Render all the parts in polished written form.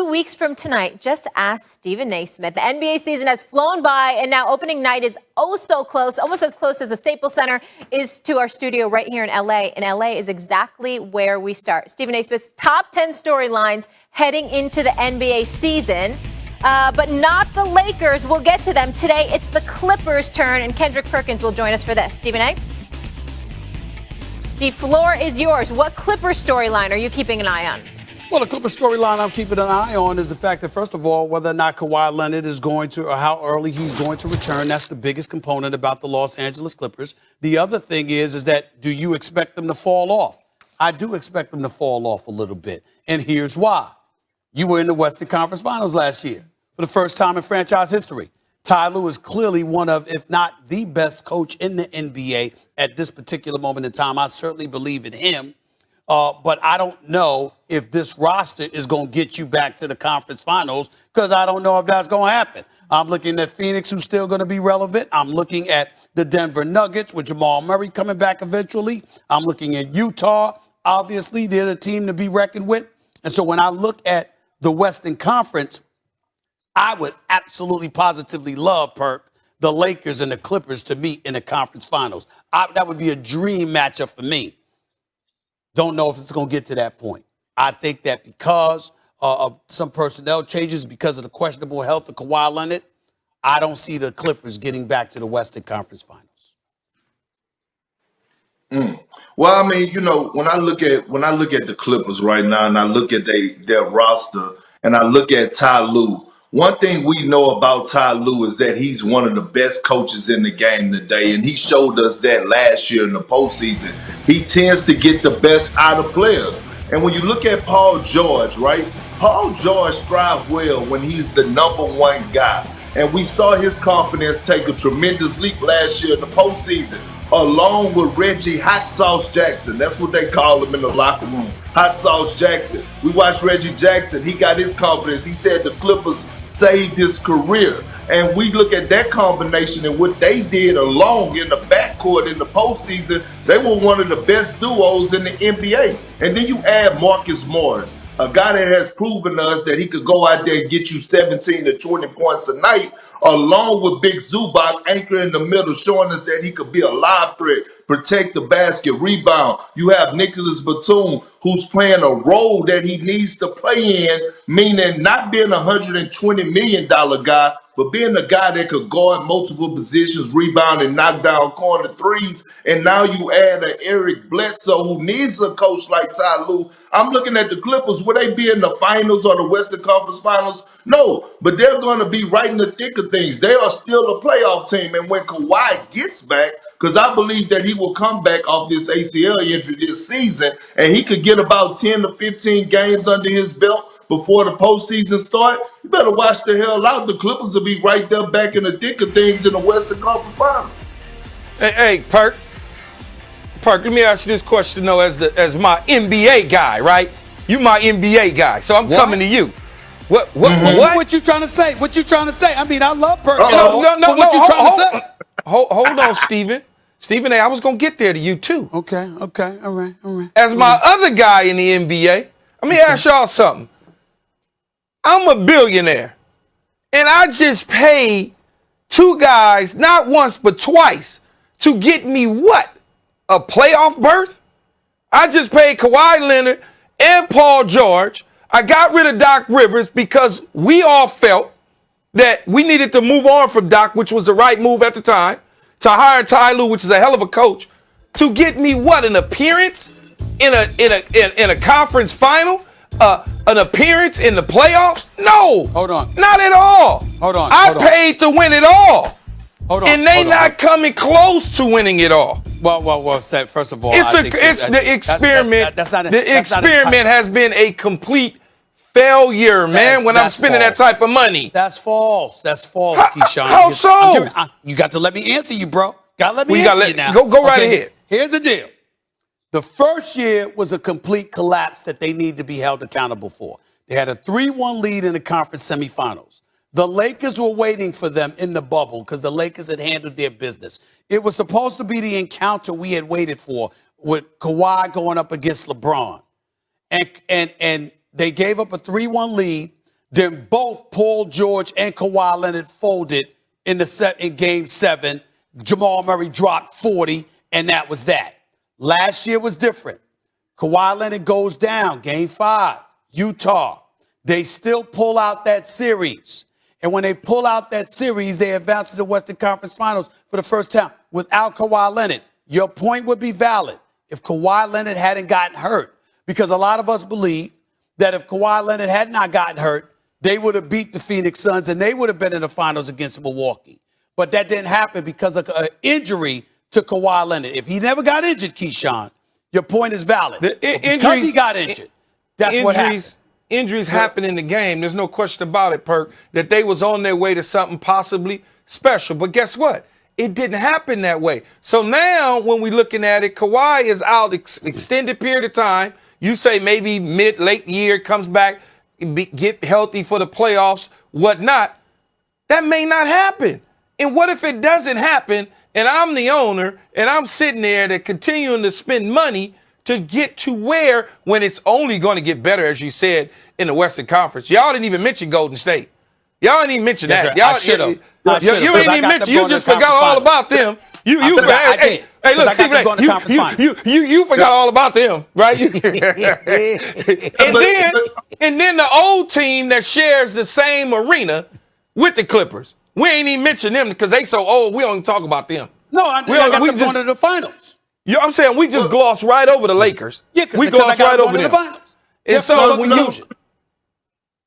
weeks from tonight, just ask Stephen Naismith. The NBA season has flown by, and now opening night is oh so close, almost as close as the Staples Center is to our studio right here in LA. And LA is exactly where we start. Stephen Naismith's top 10 storylines heading into the NBA season. But not the Lakers. We'll get to them. Today, it's the Clippers' turn, and Kendrick Perkins will join us for this. Stephen A., the floor is yours. What Clippers storyline are you keeping an eye on? Well, the Clippers storyline I'm keeping an eye on is the fact that, first of all, whether or not Kawhi Leonard is going to, or how early he's going to return. That's the biggest component about the Los Angeles Clippers. The other thing is that do you expect them to fall off? I do expect them to fall off a little bit. And here's why. You were in the Western Conference Finals last year for the first time in franchise history. Ty Lue is clearly one of, if not the best coach in the NBA at this particular moment in time. I certainly believe in him. But I don't know if this roster is going to get you back to the conference finals because I don't know if that's going to happen. I'm looking at Phoenix, who's still going to be relevant. I'm looking at the Denver Nuggets with Jamal Murray coming back eventually. I'm looking at Utah. Obviously, they're the team to be reckoned with. And so when I look at the Western Conference, I would absolutely positively love, Perk, the Lakers and the Clippers to meet in the conference finals. That would be a dream matchup for me. Don't know if it's going to get to that point. I think that because of some personnel changes, because of the questionable health of Kawhi Leonard, I don't see the Clippers getting back to the Western Conference Finals. Well, I mean, you know, when I look at the Clippers right now, and I look at their roster, and I look at Ty Lue, one thing we know about Ty Lue is that he's one of the best coaches in the game today, and he showed us that last year in the postseason. He tends to get the best out of players. And when you look at Paul George, right? Paul George thrives well when he's the number one guy. And we saw his confidence take a tremendous leap last year in the postseason, along with Reggie Hot Sauce Jackson. That's what they call him in the locker room. Hot Sauce Jackson. We watched Reggie Jackson. He got his confidence. He said the Clippers saved his career. And we look at that combination and what they did along in the backcourt in the postseason. They were one of the best duos in the NBA. And then you add Marcus Morris, a guy that has proven to us that he could go out there and get you 17 to 20 points a night, along with Big Zubac anchor in the middle, showing us that he could be a live threat, protect the basket, rebound. You have Nicholas Batum, who's playing a role that he needs to play in, meaning not being a $120 million guy, but being a guy that could guard multiple positions, rebound, and knock down corner threes. And now you add an Eric Bledsoe who needs a coach like Ty Lue. I'm looking at the Clippers. Will they be in the finals or the Western Conference Finals? No, but they're going to be right in the thick of things. They are still a playoff team. And when Kawhi gets back, because I believe that he will come back off this ACL injury this season, and he could get about 10 to 15 games under his belt before the postseason start, you better watch the hell out. The Clippers will be right there back in the thick of things in the Western Conference Finals. Hey, Perk, let me ask you this question, though, as my NBA guy, right? You my NBA guy, so I'm coming to you. What? What you trying to say? What you trying to say? I mean, I love Perk. No, what you trying to say? Hold on, Stephen. Stephen A., I was going to get there to you, too. Okay, all right. As my other guy in the NBA, let me ask y'all something. I'm a billionaire, and I just paid two guys, not once but twice, to get me what? A playoff berth? I just paid Kawhi Leonard and Paul George. I got rid of Doc Rivers because we all felt that we needed to move on from Doc, which was the right move at the time, to hire Ty Lue, which is a hell of a coach, to get me what? An appearance in a conference final? An appearance in the playoffs? No. Hold on. Not at all. Hold on. I paid to win it all. Hold on. And they not coming close to winning it all. Well, first of all, it's the experiment. The experiment has been a complete failure, man, when I'm spending that type of money. That's false, Keyshawn. How so? You got to let me answer you, bro. Got to let me answer you now. Go right ahead. Here's the deal. The first year was a complete collapse that they need to be held accountable for. They had a 3-1 lead in the conference semifinals. The Lakers were waiting for them in the bubble because the Lakers had handled their business. It was supposed to be the encounter we had waited for with Kawhi going up against LeBron. And they gave up a 3-1 lead. Then both Paul George and Kawhi Leonard folded in Game 7. Jamal Murray dropped 40, and that was that. Last year was different. Kawhi Leonard goes down, Game 5, Utah. They still pull out that series. And when they pull out that series, they advance to the Western Conference Finals for the first time without Kawhi Leonard. Your point would be valid if Kawhi Leonard hadn't gotten hurt, because a lot of us believe that if Kawhi Leonard had not gotten hurt, they would have beat the Phoenix Suns and they would have been in the finals against Milwaukee. But that didn't happen because of an injury to Kawhi Leonard. If he never got injured, Keyshawn, your point is valid. Because he got injured, that's what happened. Injuries happen in the game. There's no question about it, Perk, that they was on their way to something possibly special. But guess what? It didn't happen that way. So now when we're looking at it, Kawhi is out extended period of time. You say maybe late year, comes back, get healthy for the playoffs, whatnot. That may not happen. And what if it doesn't happen and I'm the owner and I'm sitting there to continuing to spend money to get to where, when it's only going to get better, as you said, in the Western Conference? Y'all didn't even mention Golden State. Y'all didn't even mention that. Right. Y'all should have. You ain't even mention. You just forgot all about them. Hey, look, Stephen, you forgot all about them, right? and then the old team that shares the same arena with the Clippers. We ain't even mention them because they so old. We don't even talk about them. No, I got them going to the finals. I'm saying we just glossed right over the Lakers. Yeah, we glossed right over them. The finals. And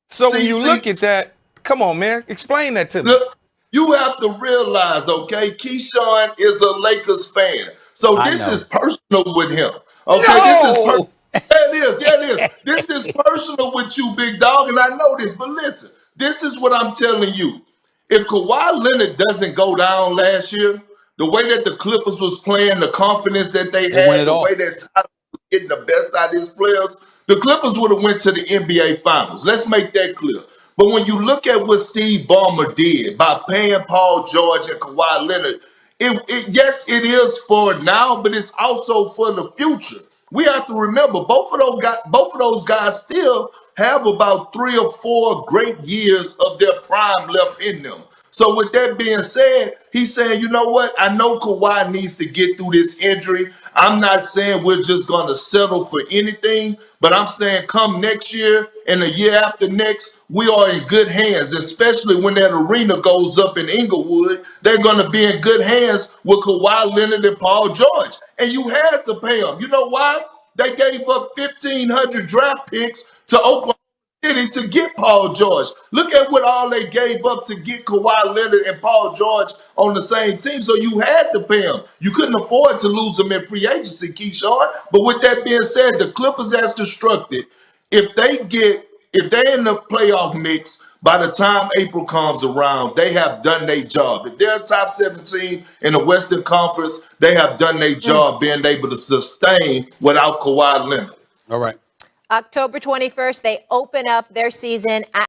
so when you look at that, come on, man, explain that to me. Look, you have to realize, okay, Keyshawn is a Lakers fan. So this is personal with him. Okay, this is personal. Yeah, it is. This is personal with you, big dog, and I know this. But listen, this is what I'm telling you. If Kawhi Leonard doesn't go down last year, the way that the Clippers was playing, the confidence that they had, the way that Tyler was getting the best out of his players, the Clippers would have went to the NBA Finals. Let's make that clear. But when you look at what Steve Ballmer did by paying Paul George and Kawhi Leonard, yes, it is for now, but it's also for the future. We have to remember both of those guys still have about 3 or 4 great years of their prime left in them. So with that being said, he's saying, you know what? I know Kawhi needs to get through this injury. I'm not saying we're just going to settle for anything, but I'm saying come next year and the year after next, we are in good hands, especially when that arena goes up in Inglewood. They're going to be in good hands with Kawhi Leonard and Paul George. And you had to pay them. You know why? They gave up 1,500 draft picks to Oklahoma City to get Paul George. Look at what all they gave up to get Kawhi Leonard and Paul George on the same team. So you had to pay them. You couldn't afford to lose them in free agency, Keyshawn. But with that being said, the Clippers as constructed, if they're in the playoff mix, by the time April comes around, they have done their job. If they're top 17 in the Western Conference, they have done their job being able to sustain without Kawhi Leonard. All right. October 21st, they open up their season at